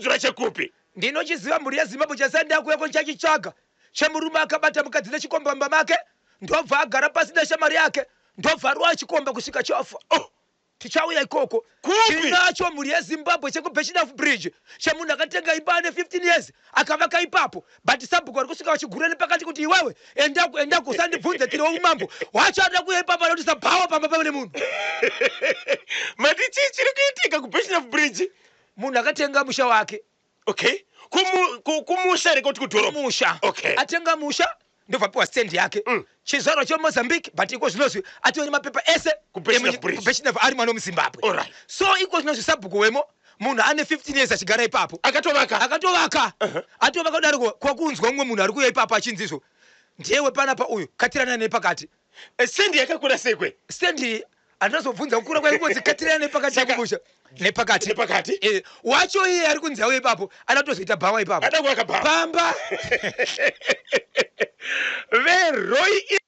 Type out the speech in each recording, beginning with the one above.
Kudzudzura chekupi. Ndinochiziva mhuri yeZimbabwe chasanda kuyako nchachitsvaga. Chemurume akabata mukadzi nechikomba make. Ndobva agara pasi neshamari yake. Ndobva arwa chikomba kusvika chafa. Oh. Tichauya ikoko. Kupi? Tinacho mhuri yeZimbabwe chekubheshina bridge. Chemunhu akatenga imba ane 15 years. Akavaka ipapo. But sabhuku ari kusvika vachigura nepakati kuti iwewe enda kusandibvunze tiri umambo. Wacho ada kuya ipapo anoti sabhawa pamba pamwe nemunhu. Mati chiri kuitika kubheshina bridge. Munhu akatenga musha wake. Okay. Kumusha rekoti kudhorobha. Musha. Okay. Atenga musha. Ndobva piwa stand yake. Chizvarwa cheMozambique but iko zvinozvi atione mapepa ese kubheshina ari mwana wemuZimbabwe. Alright. So iko zvinozvi sabhuku wemo munhu ane 15 years achigara ipapo. Akatovaka. Atovaka kudariko kwakunzwa umwe munhu ari kuya ipapo achinzizvo. Ndiyewe panapa uyu katirana nepakati. Sendi yakakura sekwe. Sendi andazobvunza kukura kwaingodzi katirana nepakati yakumusha. Nepakati. Wacho iye ari kunzi auye ipapo anatozoita bhawa ipapo. Ada kuwaka bhawa. Pamba. Veroi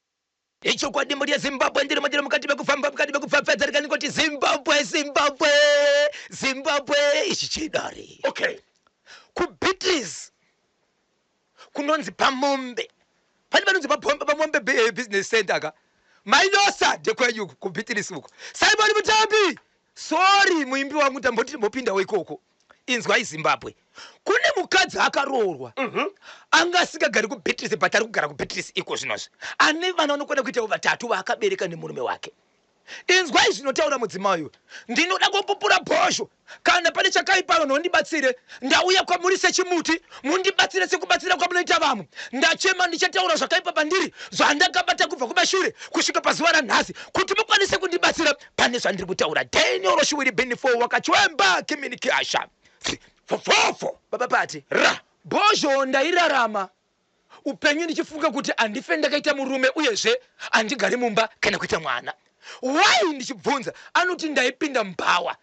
icho kwadi mhuri yeZimbabwe ndiri madira mukati mekufamba dzarika nikoti Zimbabwe ichi chidare. Okay. Kubeatrice kunonzi pamombe. Pani vanonzi pamombe business center ka. Mainosa ndekwenyu kubeatrice uko. Simon Mutambi. Sorry muimbi wangu tamboti mbopinda weikoko. Inzwa iZimbabwe. Kune mukadzi akaroorwa. Angasikagari kuBeatrice but ari kugara kuBeatrice iko zvinozvi. Ane vana vanokwana kuitawo vatatu vaakabereka nemurume wake. Inzwa izvinotaura mudzimai uyu. Ndinoda kupupura bhosho. Kana pane chakaipa vanhu ndibatsire. Ndauya kwamuri sechimuti. Mundibatsire sekubatsira kwamunoita vamwe. Ndachema ndichataura zvakaipa pandiri. Zvandakabata kubva kumashure kusvika pazuva ranhasi. Kuti mukwanise kundibatsira pane zvandiri kutaura. Daniel Roshiwiri Benifo wakachwemba Kiminikasha. fofofo. Baba pati. Ra. Bhosho ndairarama. Upenyu ndichifunga kuti andife ndakaita murume uyezve andigari mumba kana kuita mwana. Why ndichibvunza anoti ndaipinda mbawa.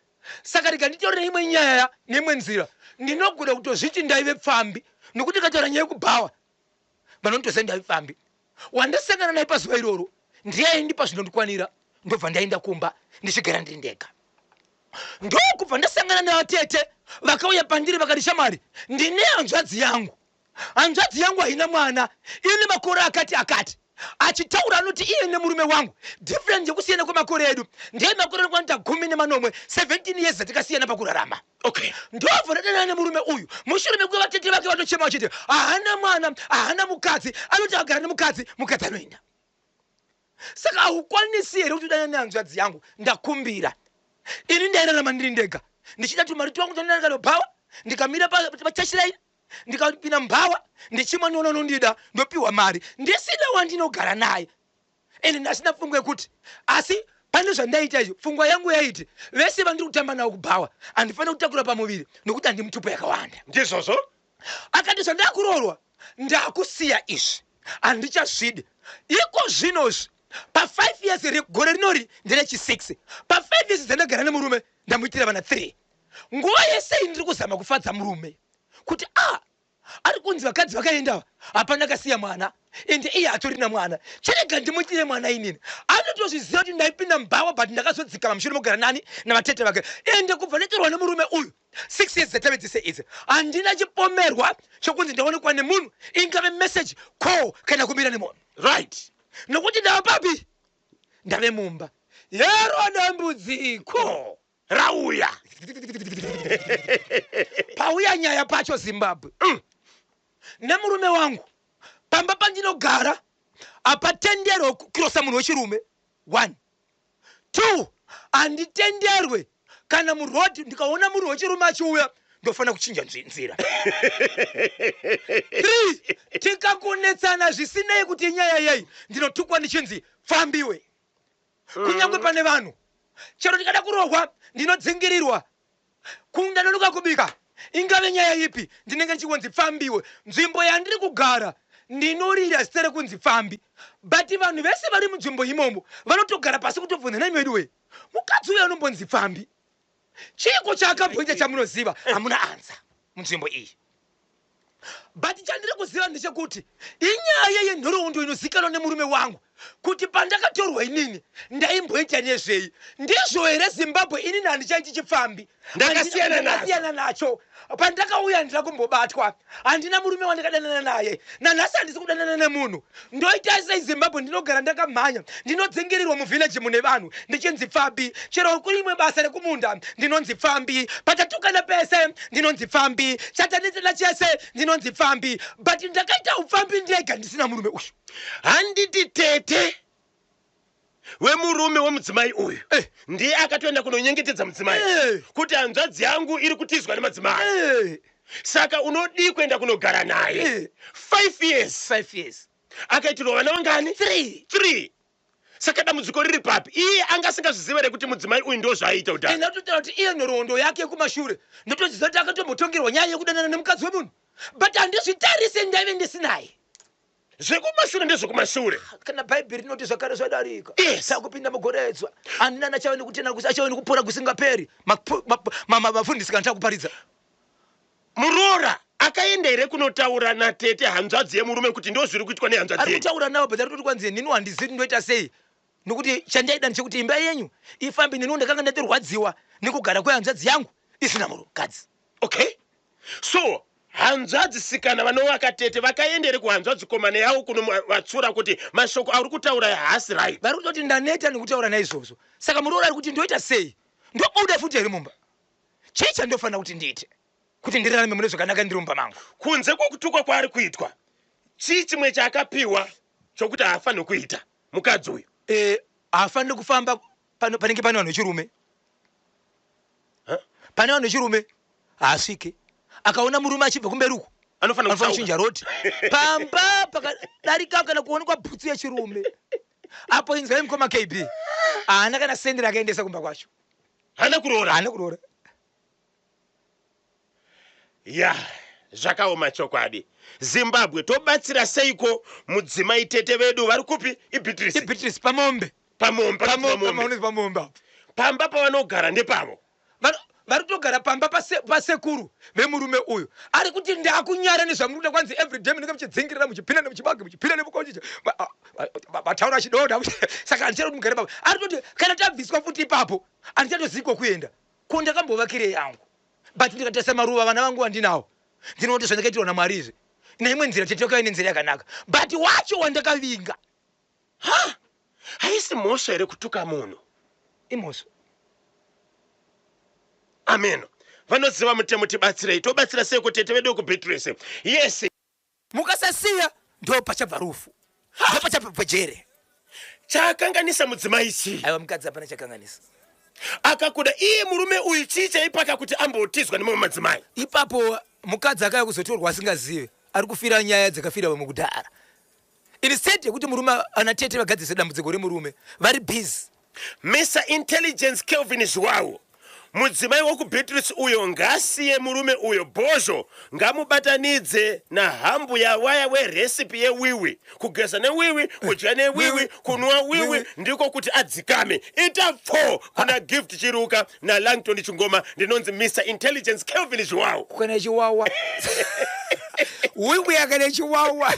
Saka rikanditorera imwe nyaya nemwe nzira ndinogona kutozviti ndaive pfambi nokuti kataura nyaya yekubhawa vanondoziva ndaive pfambi. Wandasangana naye pazuva iroro ndiye ndipa zvinondikwanira ndobva ndaenda kumba ndichigara ndiri ndega. Ndokubva ndasangana nevatete vakauya pandiri vakati shamari ndine hanzvadzi yangu. Hanzvadzi yangu haina mwana ine makore akati achitaura anoti iye nemurume wangu different yekusiyana kwemakore edu ndiye makore anoita 10 17 years atikasiyana pakurarama. Okay. Ndobva ndadanana nemurume uyu mushure mekuva vatete vake vatochema vachiti haana mwana haana mukadzi anoti agara nemukadzi mukadzi anoenda. Saka haukwanisi here kuti udanane nehanzvadzi yangu. Ndakumbira ini ndairarama ndiri ndega ndichida tumari twangu tandinangalobhawa ndikamira pachachiraini ndikapinda mbawa ndichimwa nono nondida ndopiwa mari ndisina wandinogara naye ende ndasina pfungwa yekuti asi pane zvandaita izvo pfungwa yangu yaiti vese vandiri kutamba navo kubhawa handifanira kutakura pamuviri nokuti handi mutupo yakawanda. Ndizvozvo Akati zvandakuroorwa ndakusiya izvi handichazvidi iko zvinozvi pa5 years gore rinori nderechi6 pa5 years dzandagara nemurume ndamuitira vana 3. Nguva yese ndiri kuzama kufadza murume kuti ari kunzi vakadzi vakaendawa hapana akasiya mwana ende iye hatorina mwana chirega ndimuitire mwana inini. Anotozviziva kuti ndaipinda mbawa but ndakazodzikama mushure mogara nani navatete vake ende kubva ndatorwa nemurume uyu 6 years dzatavedzise idzi handina chipomerwa chokunzi ndaonekwa nemunhu ingave message call kana kumira nemunhu. Right. Nokuti ndava papi ndave mumba yero dambudziko rauya. Pauya nyaya pacho Zimbabwe. Nemurume wangu pamba pandinogara apatenderwe kukirosa munhu wechirume 1 2 handitenderwe kana murodi ndikaona munhu wechirume achiuya ndofanira kuchinja nzira 3 tikakunetsana zvisinei kuti nyaya yei ndinotukwa ndichinzi fambiwe. Kunyangwe pane vanhu chero tikada kurohwa ndinodzingirirwa kundanonoka kubika ingave nyaya ipi ndinenge ndichikunzi fambiwe. Nzvimbo yandiri kugara ndinorira zita rekunzi fambi but vanhu vese vari munzvimbo imomo vanotogara pasi kutobvunza nani wedu we mukadzi uyo anombonzi fambi chiko chaakabvunza chamunoziva hamuna anza munzvimbo iyi. But chandiri kuziva ndechekuti inyaya yenhoroondo inozikanwa nemurume wangu kuti pandakatorwa inini ndaimboita nezvei ndizvo here Zimbabwe inini handichaiti chipfambi ndakasiyana nacho pandakauya ndira kumbobatwa handina murume wandakadanana naye nanhasi handisi kudanana nemunhu ndoita sei Zimbabwe ndinogara ndakamhanya ndinodzengerirwa muvhileji mune vanhu ndichinzi pfambi chero kuri imwe basa rekumunda ndinonzi pfambi patatukana pese ndinonzi pfambi chatanetena chese ndinonzi pfambi but ndakaita upfambi ndega ndisina murume uyu handiti tete wemurume womudzimai uyu ndiye akatoenda kunonyengetedza mudzimai kuti hanzvadzi yangu iri kutizwa nemadzimai saka unodi kuenda kunogara naye 5 years akaitirwa vana vangani 3 saka dambudziko riri papi iye anga asingazviziva here kuti mudzimai uyu ndo zvaaita kudhara ndatotaura kuti iye nhoroondo yake kumashure ndotoziva kuti akatombotongerwa nyaya yekudanana nemukadzi wemunhu but handizvitarise ndaive ndisinaye zvekumashure ndezvekumashure kana bhaibheri rinoti zvakare zvadarika sakupinda mugoredzwa handina nachaweni kutena kusi achaweni kupora kusingaperi mafundisi kana takuparidza muroora akaenda here kunotaura natete hanzvadzi yemurume kuti ndo zviri kuitwa nehanzvadzi ari kutaura nawo but ari kuti kwanzi nini handizivi ndoita sei nokuti chandaida ndechekuti imba yenyu ifambi nini ndakanga ndatirwadziwa nekugara kwehanzvadzi yangu isina murukadzi okay so hanzvadzi sikana vanovaka tete vakaendere kuhanzvadzi komane yavo kunovatsura kuti mashoko auri kutaura haasi right vari kutoti ndaneta nekutaura naizvozvo saka muroora ari kuti ndoita sei ndobuda futi here mumba chii chandofanira kuti ndiite kuti ndirarame mune zvakanaka ndiri mumba mangu kunze kwokutukwa kwaari kuitwa chii chimwe chaakapiwa chokuti haafaniri kuita mukadzi uyu haafaniri kufamba panenge pane vanhu vechirume pane vanhu vechirume haasvike akaona murume achibva kumberuko anofanira kuchinja roti pamba pakadarika kana kuonekwa bhutsu yechirume apo inzwai mukoma KB haana kana sendi rakaendesa kumba kwacho hana kuroora ya zvakaoma chokwadi Zimbabwe tobatsira seiko mudzimai tete vedu vari kupi iBeatrice pamombe pamba pavanogara ndepavo vari kutogara pamba pasekuru vemurume uyu ari kuti ndakunyara nezvamuruda kwanzi everyday munenge muchidzingirira muchipinda nemuchibage muchipinda nemukonjija vataura chidoda saka handichari kuti mugare papo ari kuti kana tabviswa futi ipapo handichatoziko kuenda ko ndakambovakire yangu but ndikatasa maruva vana vangu vandinawo ndinoti zvandakaitirwa naMwari izvi neimwe nzira tetokaiine nzira yakanaka but wacho wandakavinga haisi mhosva here kutuka munhu imhosva ameno vanoziva mutemo tibatsirei tobatsira seiko tete vedu kuBeatrice yes mukasasiya ndo pachabva rufu ndo pachabva jere chakanganisa mudzimai chii aiwa mukadzi hapana chakanganisa akakuda iye murume uyu chii chaipaka kuti ambotizwa nemamwe madzimai ipapo mukadzi akauya kuzotorwa asingazive ari kufira nyaya dzakafira vamwe kudhara instead yekuti murume ana tete vagadzise dambudziko remurume vari busy Mr. Intelligence Kelvin Zwawo mudzimai wokuBeatrice uyo ngasiye murume uyo bhozho ngamubatanidze nahambu yawaya weresipi yewiwi kugeza newiwi kudya newiwi kunwa wiwi ndiko kuti adzikame ita 4 kuna Gift Chiruka na Langton Chingoma ndinonzi Mr. Intelligence Kelvin Zwawo kana chiwawa wiwi yakane chiwawa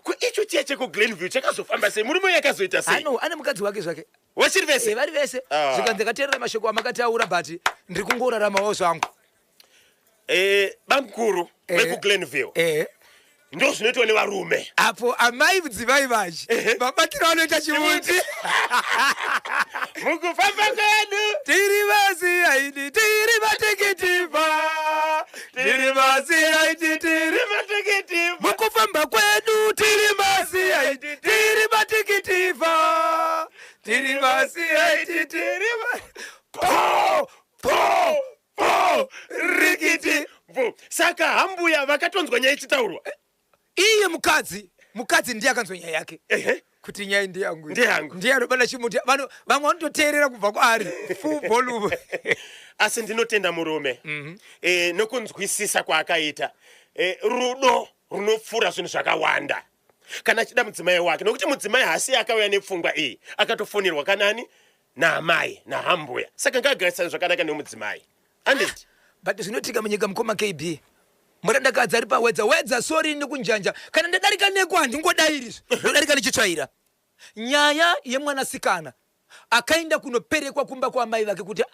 ku icho cheche ku Glenview chakazofamba sei murume yakazoita sei ane mukadzi wake zvake wachiri vese vari vese zvikandikateerera mashoko amakataura but ndiri kungoraramawo zvangu bamkuru veku Glenview ndo zvinoitwa nevarume apo amai mudzimai vache mabatiro anoita chimuti mukufamba kwedu tiri vasi aidi tiri vateketiva tiri vasi aidi tiri vateketiva mukufamba kwedu tiri vasi aidi tiri vateketiva tiri vasi aidi tiri rikiti saka hambuya vakatonzwa nyaya ichitaurwa iye mukadzi ndiye akanzwa nyaya yake kuti nyaya ndiyangu ndiye anobata chimuti vamwe vanototeerera kubva kwaari full volume asi ndinotenda murume nokunzwisisa kwaakaita rudo runopfuura zvinhu zvakawanda kana achida mudzimai wake nokuti mudzimai haasi akauya nepfungwa iyi akatofonirwa kanani naamai nahambuya saka ngagarisana zvakanaka nemudzimai anditi but zvinoitika munyika mukoma KB murandakadzi ari pawedza sori nekunjanja kana ndadarika neko handingodairizvo ndodarika nichitsvaira nyaya yemwanasikana akaenda kunoperekwa kumba kwa mai vake kuti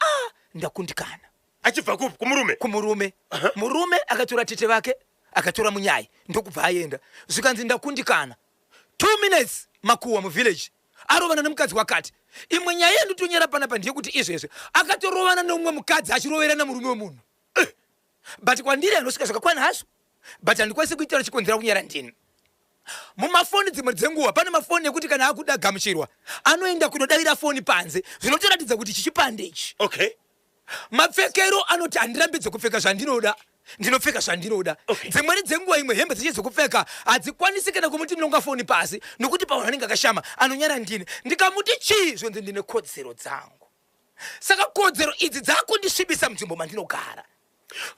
ndakundikana. Achibva kumurume? Kumurume. Murume akatora tete vake akatora munyai ndokubva aenda. Zvikanzi ndakundikana. 2 minutes Makuwa mu village arovana nemukadzi wakati imwe nyaya yanditonyera panapa ndiye kuti izvezve akatorovana neumwe mukadzi achirovera namurume wemunhu. But kwandiri anosvika zvakakwana hazvo, but handikwanisi kuitira chikonzera kunyara ndini. Mumafoni dzimwe dzenguva pane mafoni ekuti kana akuda gamuchirwa anoenda kunodavira foni panze, zvinotoratidza kuti chichipande ichi. Okay. Mapfekero anoti handirambidze kupfeka zvandinoda, ndinopfeka zvandinoda. Dzimweni dzenguva imwe hembe dzichizokupfeka hadzikwanisi kana kumuti ndinonga foni pasi nokuti pavanhu anenge akashama anonyara ndini. Ndikamuti chii zvonzi ndine kodzero dzangu. Saka kodzero idzi dzakundisvibisa munzvimbo mandinogara.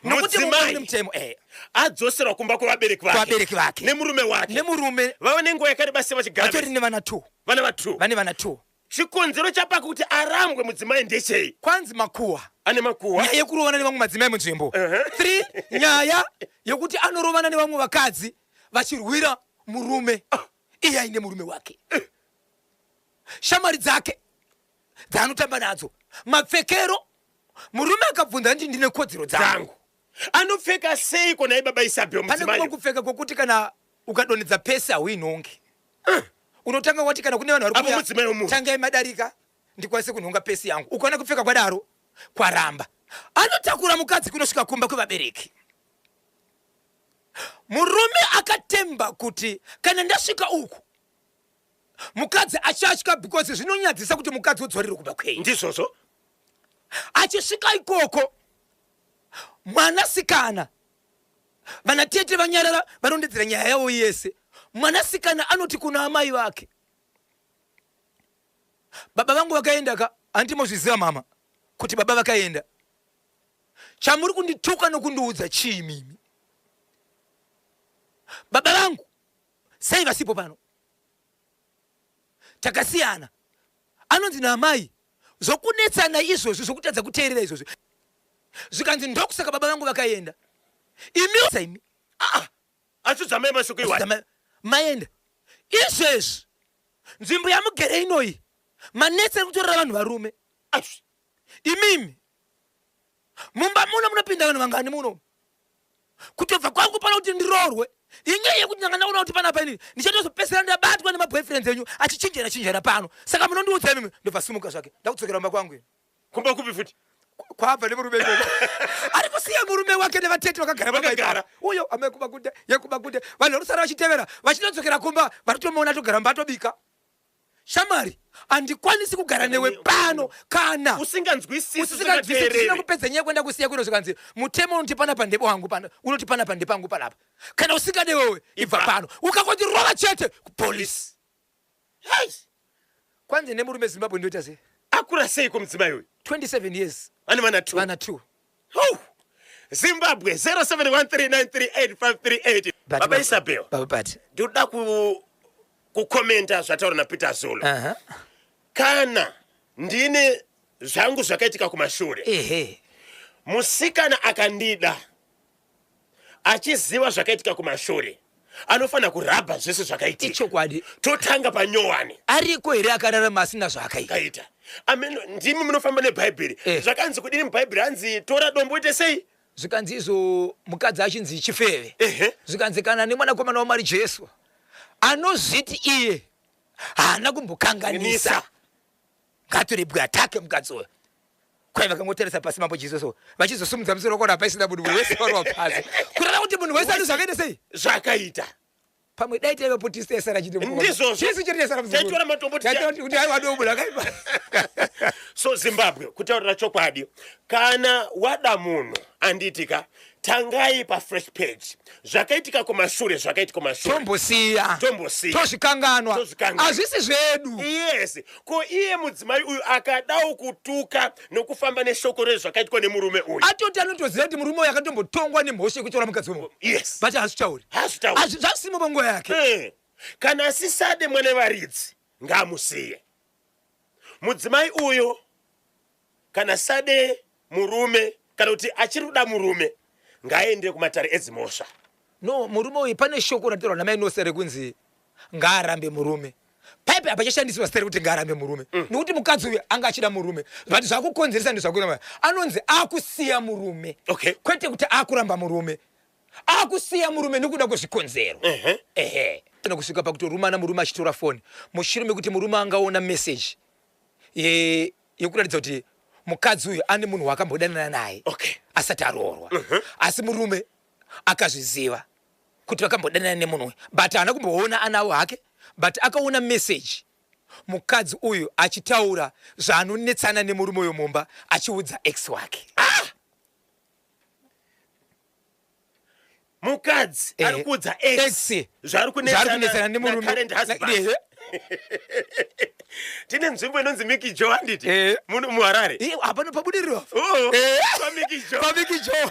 Mudzimai adzosera kumba kuvabereki vake nemurume wake. Nemurume vava nenguva yakareba sei vachigara? Vatori nevana 2. Vane vana 2. Chikonzero chapaka kuti arambwe mudzimai ndechei? Kwanzi Makuwa. Ane Makuwa. Nyaya yekurovana nevamwe madzimai munzvimbo. 3 nyaya yekuti anorovana nevamwe vakadzi vachirwira murume. Iye aine murume wake. Shamari dzake dzaanotamba nadzo. Mapfekero murume akabvunza ndi ndine kodzero dzangu. Anopfeka sei kona ibaba Isabel mudzimai? Pane kupfeka kwokuti kana ukadonedza pesi hauinhongi. Unotanga wati kana kune vanhu vari kuya tangai madarika ndikwanise kunhonga pesi yangu. Ukaona kupfeka kwadaro kwaramba. Anotakura mukadzi kunosvika kumba kwevabereki. Murume akatemba kuti kana ndasvika uku mukadzi achasvika because zvinonyadzisa kuti mukadzi udzorere kuba kwei. Ndizvozvo. Achisvika ikoko mwanasikana vanatete vanyarara varondedzera nyaya yavo yese. Mwanasikana anoti kuna amai vake, baba vangu vakaenda ka handimozviziva mama kuti baba vakaenda. Chamuri kundituka nokundiudza chii mimi? Baba vangu sei vasipo pano? Takasiyana. Anonzi naamai zokunetsana izvozvo zvokutadza kuteerera izvozvo. Zvikanzi ndokusaka baba vangu vakaenda. Imi achidzamai mashoko iwani maenda izvezvi nzvimbo yamugere inoyi manetse kutorera vanhu varume. Imimi mumba muno munopinda vanhu vangani muno? Kutobva kwangu pano kuti ndirorwe inyaya yekuti ndanga ndaona kuti panapa inini ndichatozopesera ndabatwa nemaboyfriends enyu achichinjana pano. Saka munondiudza imimi ndobva simuka zvake ndakudzokera mumba kwangu. Kumba kupi futi? Kwabva nemurume iyoyo. Ari kusiya murume wake nevatete vakagara pamwe. Uyo amekuba kunde yekuba kunde vanhu varusara vachitevera vachinodzokera kumba varitomuona togara mbatobika. Shamari handikwanisi kugara newe pano kana usinganzwisisi usina kupedza nyaya kwenda kusiya kwino. Zvikanzi mutemo unoti panapa ndebo wangu pano, unoti panapa ndepangu panapa. Kana usingade wewe ibva pano ukangoti rova chete kupolisi. Kwanzi nemurume Zimbabwe ndoita sei? Akura sei kumudzimai uyu? 27 years. Ane vana 2. Vana 2. Zimbabwe 0713938538. Baba Isabel. Baba Pati. Ndoda kukomenta zvataura naPeter Zulu. Kana ndine zvangu zvakaitika kumashure. Musikana akandida achiziva zvakaitika kumashure anofana kurabha zvese zvakaitika. Ichokwadi. Totanga panyowani. Ariko here akararama asina zvakaita. Amen. Ndimi munofamba neBhaibheri. Zvakanzi kudini muBhaibheri hanzi tora dombo ite sei? Zvikanzi izo mukadzi achinzi chifeve. Zvikanzi kana nemwanakomana waMwari Jesu anozviti iye haana kumbokanganisa ngatorebwe atake mukadzi uyo. Kwai vakangoteresa pasi mambo Jesu vachizosumudza musoro kona paisina munhu wese warwa pasi. Kurara kuti munhu wese anozvakaita sei? Zvakaita. Pamwe dai taiva potista sara chiti mukoma. Ndizvo. Jesu chiri sara muzuru. Taitora matombo kuti hai wadobu lakaipa. So Zimbabwe kutaurira chokwadi kana wada munhu anditika tangai pa fresh page. Zvakaitika kumashure zvakaitika kumashure. Tombosiya. Tozvikanganwa. Hazvisi zvedu. Yes. Ko iye mudzimai uyu akadawo kutuka nokufamba neshoko rezvakaitika nemurume uyu. Atoti anotoziva kuti murume uyu akatombotongwa nemhosva yekutora mukadzi wemwe. Yes. But hazvitauri. Zvasimo panguva yake. Kana asisade mwene varidzi ngamusiye. Mudzimai uyu kana sade murume kana kuti achiruda murume ngaende kumatare edzimhosva. No, murume uyu pane shoko ratorwa namai Nosere kunzi ngaarambe murume. Pipe apachashandiswa stere kuti ngarambe murume. Nokuti mukadzi uyu anga achida murume. But zvakukonzeresa ndizvakuramba. Anonzi akusiya murume. Okay. Kwete kuti akuramba murume. Akusiya murume nekuda kwezvikonzero. Tino kusvika pakuti murume achitora phone. Mushure mekuti murume angaona message. Yekuratidza kuti mukadzi uyu ane munhu wakambodanana naye. Okay. Asati aroorwa. Asi murume akazviziva kuti vakambodanana nemunhu, but haana kumboona anawo hake, but akaona message mukadzi uyu achitaura zvaanonetsana nemurume uyu mumba achiudza ex wake. Mukadzi ari kuudza ex zvari kunetsana nemurume. Tine nzvimbo inonzi Mickey Joe handiti munhu muHarare. Hapana pabudiriro. Pa Mickey Joe. Pa Mickey Joe.